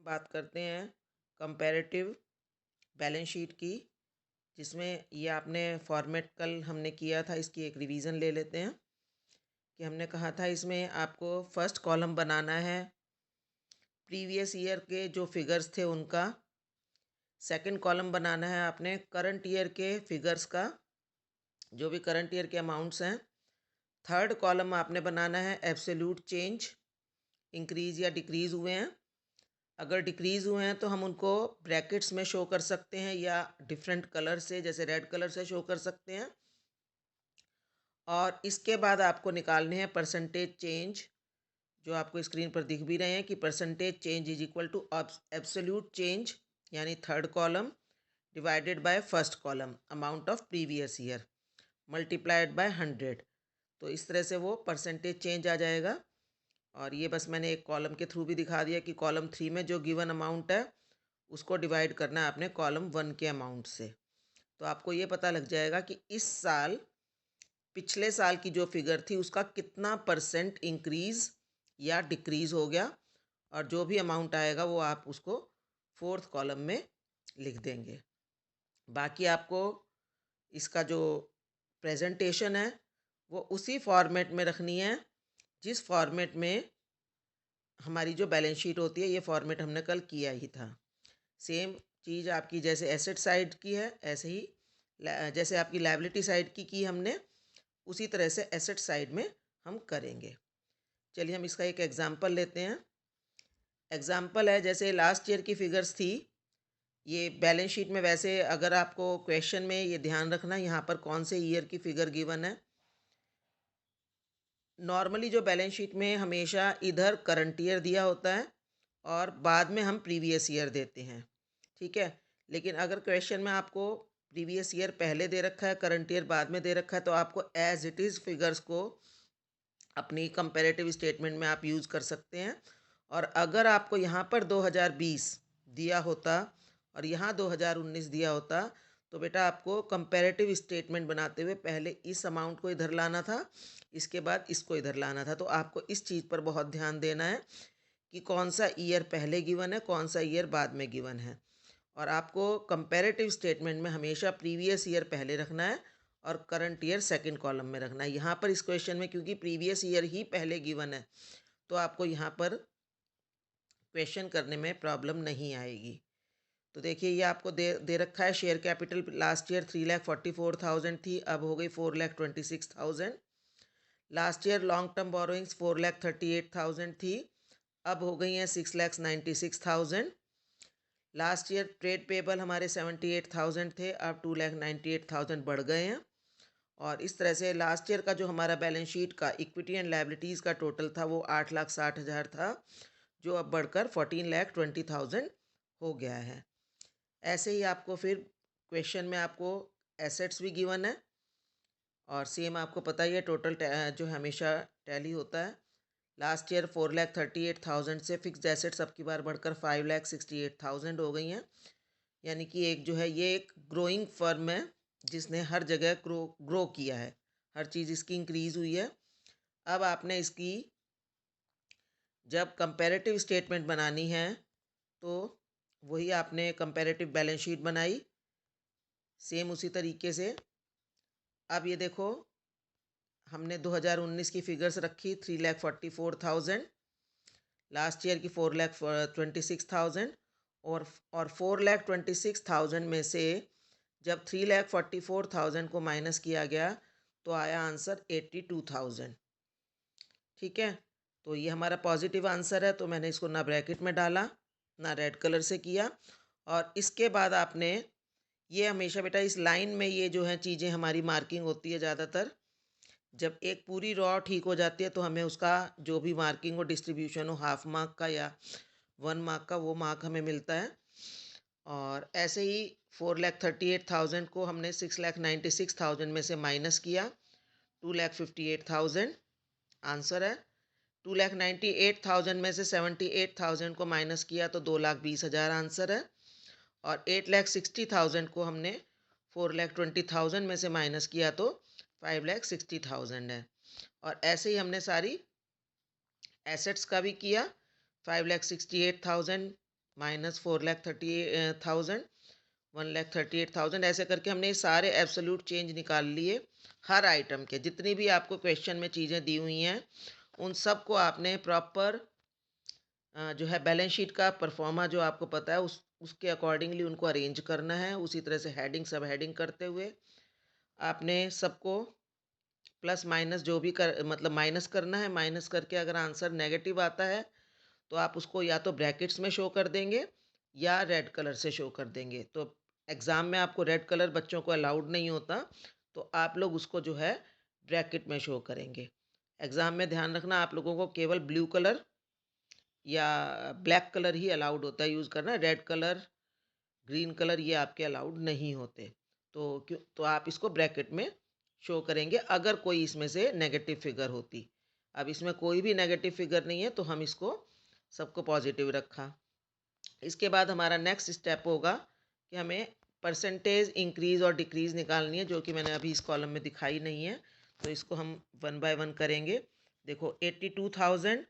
बात करते हैं कंपैरेटिव बैलेंस शीट की, जिसमें ये आपने फॉर्मेट कल हमने किया था, इसकी एक रिवीजन ले लेते हैं। कि हमने कहा था इसमें आपको फर्स्ट कॉलम बनाना है प्रीवियस ईयर के जो फिगर्स थे उनका, सेकंड कॉलम बनाना है आपने करंट ईयर के फिगर्स का, जो भी करंट ईयर के अमाउंट्स हैं। थर्ड कॉलम आपने बनाना है एब्सोल्यूट चेंज, इंक्रीज या डिक्रीज़ हुए हैं। अगर डिक्रीज़ हुए हैं तो हम उनको ब्रैकेट्स में शो कर सकते हैं या डिफरेंट कलर से, जैसे रेड कलर से शो कर सकते हैं। और इसके बाद आपको निकालने हैं परसेंटेज चेंज, जो आपको स्क्रीन पर दिख भी रहे हैं कि percentage change is equal to absolute change, यानी third column, divided by first column amount of previous year multiplied by 100। तो इस तरह से वो परसेंटेज चेंज आ जाएगा। और ये बस मैंने एक कॉलम के थ्रू भी दिखा दिया कि कॉलम 3 में जो गिवन अमाउंट है उसको डिवाइड करना है आपने कॉलम 1 के अमाउंट से। तो आपको ये पता लग जाएगा कि इस साल पिछले साल की जो फिगर थी उसका कितना परसेंट इंक्रीज़ या डिक्रीज़ हो गया, और जो भी अमाउंट आएगा वो आप उसको फोर्थ कॉलम में लिख देंगे। बाकी आपको इसका जो प्रेजेंटेशन है वो उसी फॉर्मेट में रखनी है जिस फॉर्मेट में हमारी जो बैलेंस शीट होती है, ये फॉर्मेट हमने कल किया ही था। सेम चीज़ आपकी जैसे एसेट साइड की है, ऐसे ही जैसे आपकी लायबिलिटी साइड की हमने, उसी तरह से एसेट साइड में हम करेंगे। चलिए हम इसका एक एग्जांपल लेते हैं। एग्जांपल है जैसे लास्ट ईयर की फिगर्स थी, ये बैलेंस शीट में, वैसे अगर आपको क्वेश्चन में ये ध्यान रखना यहाँ पर कौन से ईयर की फिगर गिवन है। नॉर्मली जो बैलेंस शीट में हमेशा इधर करंट ईयर दिया होता है और बाद में हम प्रीवियस ईयर देते हैं, ठीक है। लेकिन अगर क्वेश्चन में आपको प्रीवियस ईयर पहले दे रखा है, करंट ईयर बाद में दे रखा है, तो आपको एज इट इज़ फिगर्स को अपनी कंपैरेटिव स्टेटमेंट में आप यूज़ कर सकते हैं। और अगर आपको यहाँ पर 2020 दिया होता और यहाँ 2019 दिया होता, तो बेटा आपको कंपैरेटिव स्टेटमेंट बनाते हुए पहले इस अमाउंट को इधर लाना था, इसके बाद इसको इधर लाना था। तो आपको इस चीज़ पर बहुत ध्यान देना है कि कौन सा ईयर पहले गिवन है, कौन सा ईयर बाद में गिवन है। और आपको कंपैरेटिव स्टेटमेंट में हमेशा प्रीवियस ईयर पहले रखना है और करंट ईयर सेकंड कॉलम में रखना है। यहाँ पर इस क्वेश्चन में क्योंकि प्रीवियस ईयर ही पहले गिवन है, तो आपको यहाँ पर क्वेश्चन करने में प्रॉब्लम नहीं आएगी। तो देखिए ये आपको दे रखा है शेयर कैपिटल लास्ट ईयर 3,44,000 थी, अब हो गई 4,26,000। Last year long term borrowings 4,38,000 थी, अब हो गई हैं 6,96,000। लास्ट ईयर ट्रेड पेबल हमारे 78,000 थे, अब 2,98,000 बढ़ गए हैं। और इस तरह से लास्ट ईयर का जो हमारा बैलेंस शीट का इक्विटी एंड लायबिलिटीज़ का टोटल था वो 8,60,000 था, जो अब बढ़कर 14,20,000 हो गया है। ऐसे ही आपको फिर क्वेश्चन में आपको एसेट्स भी गिवन है और सेम आपको पता ही है टोटल जो हमेशा टैली होता है। लास्ट ईयर 4,38,000 से फिक्स्ड एसेट्स अब की बार बढ़कर 5,68,000 हो गई हैं। यानी कि एक जो है ये एक ग्रोइंग फर्म है जिसने हर जगह ग्रो किया है, हर चीज़ इसकी इंक्रीज़ हुई है। अब आपने इसकी जब कंपैरेटिव स्टेटमेंट बनानी है तो वही आपने कंपैरेटिव बैलेंस शीट बनाई सेम उसी तरीके से। अब ये देखो हमने 2019 की फिगर्स रखी 3,44,000, लास्ट ईयर की 4,26,000, और 4,26,000 में से जब 3,44,000 को माइनस किया गया तो आया आंसर 82,000, ठीक है। तो ये हमारा पॉजिटिव आंसर है, तो मैंने इसको ना ब्रैकेट में डाला ना रेड कलर से किया। और इसके बाद आपने ये हमेशा बेटा इस लाइन में ये जो है चीज़ें हमारी मार्किंग होती है ज़्यादातर, जब एक पूरी रॉ ठीक हो जाती है तो हमें उसका जो भी मार्किंग हो, डिस्ट्रीब्यूशन हो, हाफ मार्क का या 1 मार्क का, वो मार्क हमें मिलता है। और ऐसे ही 4,38,000 को हमने 6,96,000 में से माइनस किया, 2,58,000 आंसर है। 2,98,000 में से 78,000 को माइनस किया तो 2,20,000 आंसर है। और 8,60,000 को हमने 4,20,000 में से माइनस किया तो 5,60,000 है। और ऐसे ही हमने सारी एसेट्स का भी किया, 5,68,000 -4,38,000, 1,38,000, ऐसे करके हमने ये सारे एब्सोल्यूट चेंज निकाल लिए हर आइटम के। जितनी भी आपको क्वेश्चन में चीज़ें दी हुई हैं उन सब को आपने प्रॉपर जो है बैलेंस शीट का परफॉर्मा जो आपको पता है उसके अकॉर्डिंगली उनको अरेंज करना है। उसी तरह से हेडिंग सब हेडिंग करते हुए आपने सबको प्लस माइनस जो भी कर मतलब माइनस करना है। माइनस करके अगर आंसर नेगेटिव आता है तो आप उसको या तो ब्रैकेट्स में शो कर देंगे या रेड कलर से शो कर देंगे। तो एग्ज़ाम में आपको रेड कलर बच्चों को अलाउड नहीं होता, तो आप लोग उसको जो है ब्रैकेट में शो करेंगे। एग्ज़ाम में ध्यान रखना आप लोगों को केवल ब्लू कलर या ब्लैक कलर ही अलाउड होता है यूज़ करना। रेड कलर, ग्रीन कलर ये आपके अलाउड नहीं होते। तो आप इसको ब्रैकेट में शो करेंगे अगर कोई इसमें से नेगेटिव फिगर होती। अब इसमें कोई भी नेगेटिव फिगर नहीं है तो हम इसको सबको पॉजिटिव रखा। इसके बाद हमारा नेक्स्ट स्टेप होगा कि हमें परसेंटेज इंक्रीज़ और डिक्रीज़ निकालनी है, जो कि मैंने अभी इस कॉलम में दिखाई नहीं है। तो इसको हम वन बाय वन करेंगे। देखो 82,000